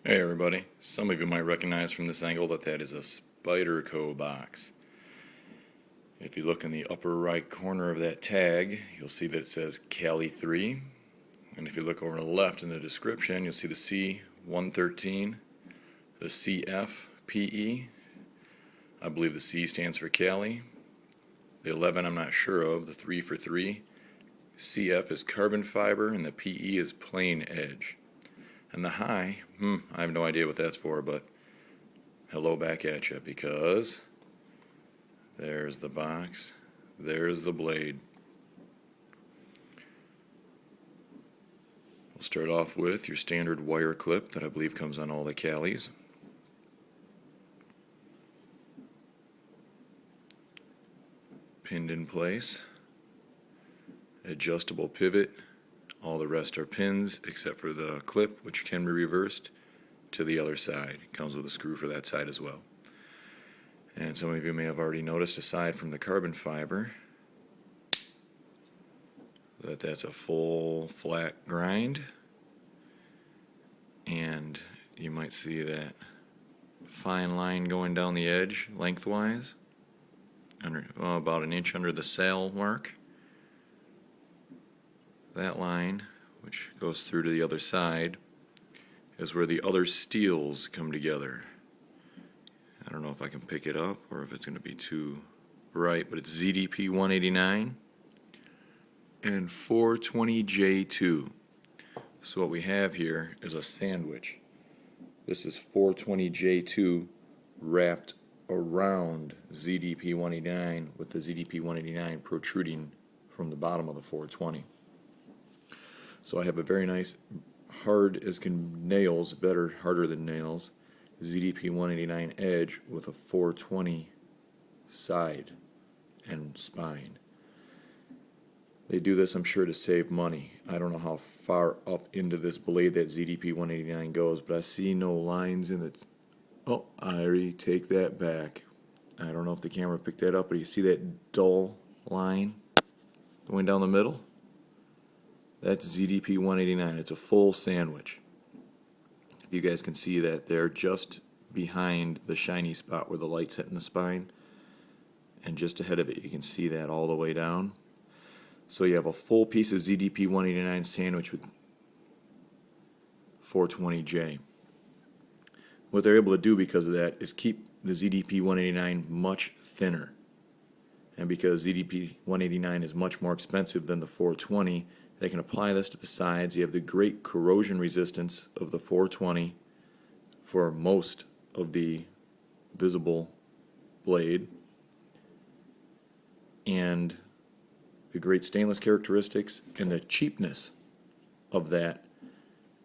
Hey everybody, some of you might recognize from this angle that is a Spyderco box. If you look in the upper right corner of that tag, you'll see that it says Caly 3. And if you look over to the left in the description, you'll see the C113, the CFPE. I believe the C stands for Caly. The 11 I'm not sure of, the 3 for 3. CF is carbon fiber and the PE is plain edge. And the high, I have no idea what that's for, but hello back at you, because there's the box, there's the blade. We'll start off with your standard wire clip that I believe comes on all the Calys. Pinned in place. Adjustable pivot. All the rest are pins except for the clip, which can be reversed to the other side. It comes with a screw for that side as well. And some of you may have already noticed, aside from the carbon fiber, that's a full flat grind. And you might see that fine line going down the edge lengthwise, about an inch under the sail mark. That line, which goes through to the other side, is where the other steels come together. I don't know if I can pick it up or if it's going to be too bright, but it's ZDP 189 and 420J2. So what we have here is a sandwich. This is 420J2 wrapped around ZDP 189 with the ZDP 189 protruding from the bottom of the 420. So I have a very nice, hard as can nails, harder than nails, ZDP 189 edge with a 420 side and spine. They do this, I'm sure, to save money. I don't know how far up into this blade that ZDP 189 goes, but I see no lines in it. Oh, I already take that back. I don't know if the camera picked that up, but you see that dull line going down the middle? That's ZDP 189. It's a full sandwich. If you guys can see that there, just behind the shiny spot where the light's hitting the spine, and just ahead of it you can see that all the way down. So you have a full piece of ZDP 189 sandwich with 420J. What they're able to do because of that is keep the ZDP 189 much thinner. And because ZDP 189 is much more expensive than the 420, they can apply this to the sides. You have the great corrosion resistance of the 420 for most of the visible blade, and the great stainless characteristics and the cheapness of that.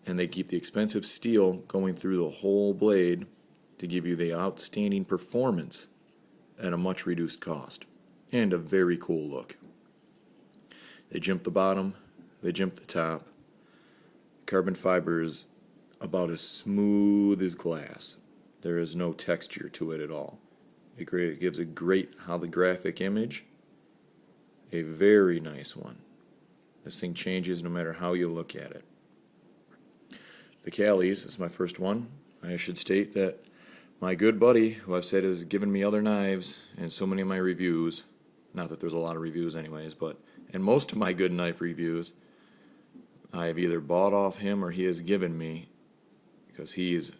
And they keep the expensive steel going through the whole blade to give you the outstanding performance at a much reduced cost and a very cool look. They jimp the bottom, they jimp the top. Carbon fiber is about as smooth as glass. There is no texture to it at all. It gives a great holographic image, a very nice one. This thing changes no matter how you look at it. The Calys is my first one. I should state that my good buddy, who I've said has given me other knives in so many of my reviews, not that there's a lot of reviews anyways, but in most of my good knife reviews, I have either bought off him or he has given me, because he is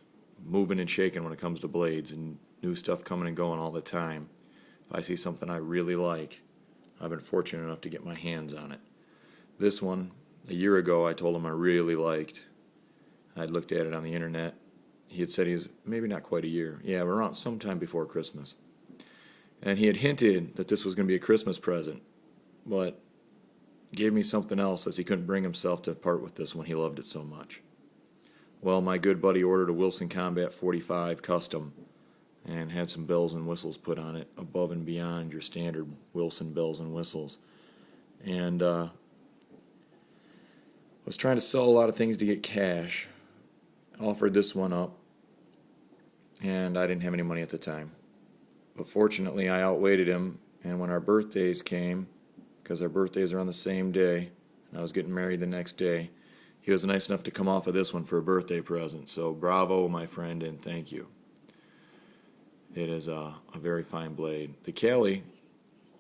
moving and shaking when it comes to blades and new stuff coming and going all the time. If I see something I really like, I've been fortunate enough to get my hands on it. This one, a year ago, I told him I really liked. I'd looked at it on the internet. He had said he was maybe not quite a year. Yeah, around sometime before Christmas. And he had hinted that this was going to be a Christmas present, but gave me something else as he couldn't bring himself to part with this one. He loved it so much. Well, my good buddy ordered a Wilson Combat 45 custom and had some bells and whistles put on it above and beyond your standard Wilson bells and whistles. And was trying to sell a lot of things to get cash. Offered this one up, and I didn't have any money at the time. But fortunately, I outweighted him, and when our birthdays came, because our birthdays are on the same day, and I was getting married the next day, he was nice enough to come off of this one for a birthday present. So bravo, my friend, and thank you. It is a very fine blade. The Caly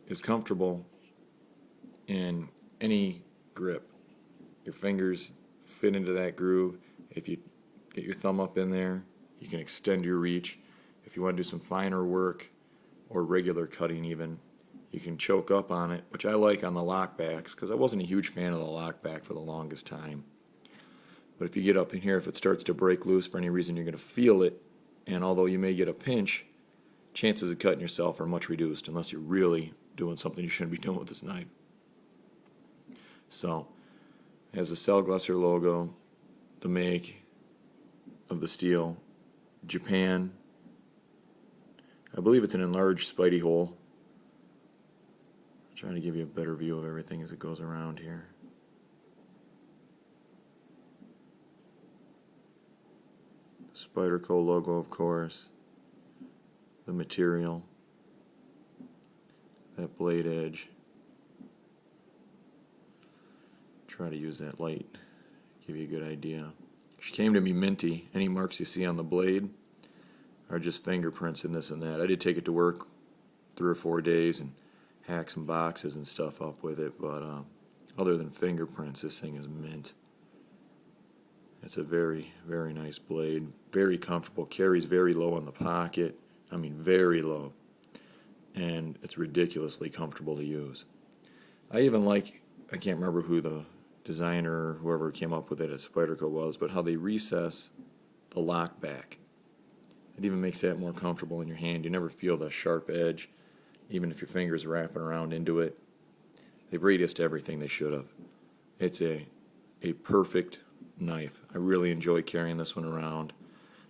is comfortable in any grip. Your fingers fit into that groove. If you get your thumb up in there, you can extend your reach. If you want to do some finer work or regular cutting even, you can choke up on it, which I like on the lockbacks because I wasn't a huge fan of the lockback for the longest time. But if you get up in here, if it starts to break loose for any reason, you're going to feel it, and although you may get a pinch, chances of cutting yourself are much reduced unless you're really doing something you shouldn't be doing with this knife. So, it has the Cellglasser logo, the make of the steel, Japan. I believe it's an enlarged Spidey hole. I'm trying to give you a better view of everything as it goes around here. Spyderco logo, of course. The material. That blade edge. Try to use that light, give you a good idea. She came to me minty. Any marks you see on the blade are just fingerprints and this and that. I did take it to work 3 or 4 days and hack some boxes and stuff up with it, but other than fingerprints, this thing is mint. It's a very, very nice blade. Very comfortable. Carries very low in the pocket. I mean, very low. And it's ridiculously comfortable to use. I even like, I can't remember who the designer or whoever came up with it at Spyderco was, but how they recess the lock back. It even makes that more comfortable in your hand. You never feel the sharp edge, even if your finger's wrapping around into it. They've radiused everything they should have. It's a perfect knife. I really enjoy carrying this one around.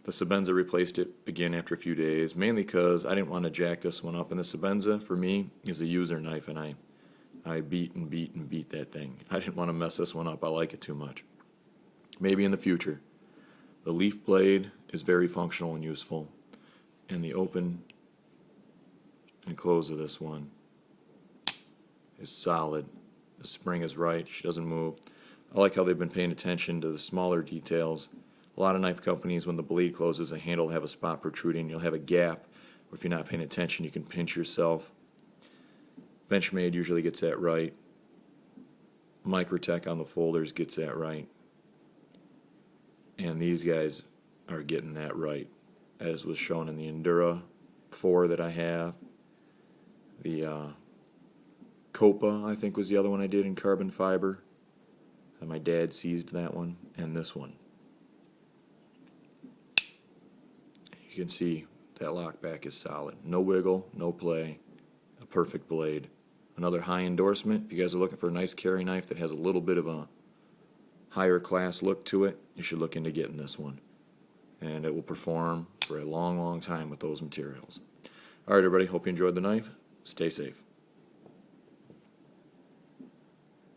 The Sebenza replaced it again after a few days, mainly because I didn't want to jack this one up. And the Sebenza, for me, is a user knife, and I beat and beat and beat that thing. I didn't want to mess this one up. I like it too much. Maybe in the future. The leaf blade is very functional and useful. And the open and close of this one is solid. The spring is right. She doesn't move. I like how they've been paying attention to the smaller details. A lot of knife companies, when the blade closes, the handle will have a spot protruding. You'll have a gap. Or if you're not paying attention, you can pinch yourself. Benchmade usually gets that right. Microtech on the folders gets that right. And these guys are getting that right, as was shown in the Endura 4 that I have. The Copa, I think, was the other one I did in carbon fiber. And my dad seized that one, and this one. You can see that lockback is solid. No wiggle, no play. A perfect blade. Another high endorsement. If you guys are looking for a nice carry knife that has a little bit of a higher class look to it, you should look into getting this one. And it will perform for a long, long time with those materials. Alright, everybody. Hope you enjoyed the knife. Stay safe.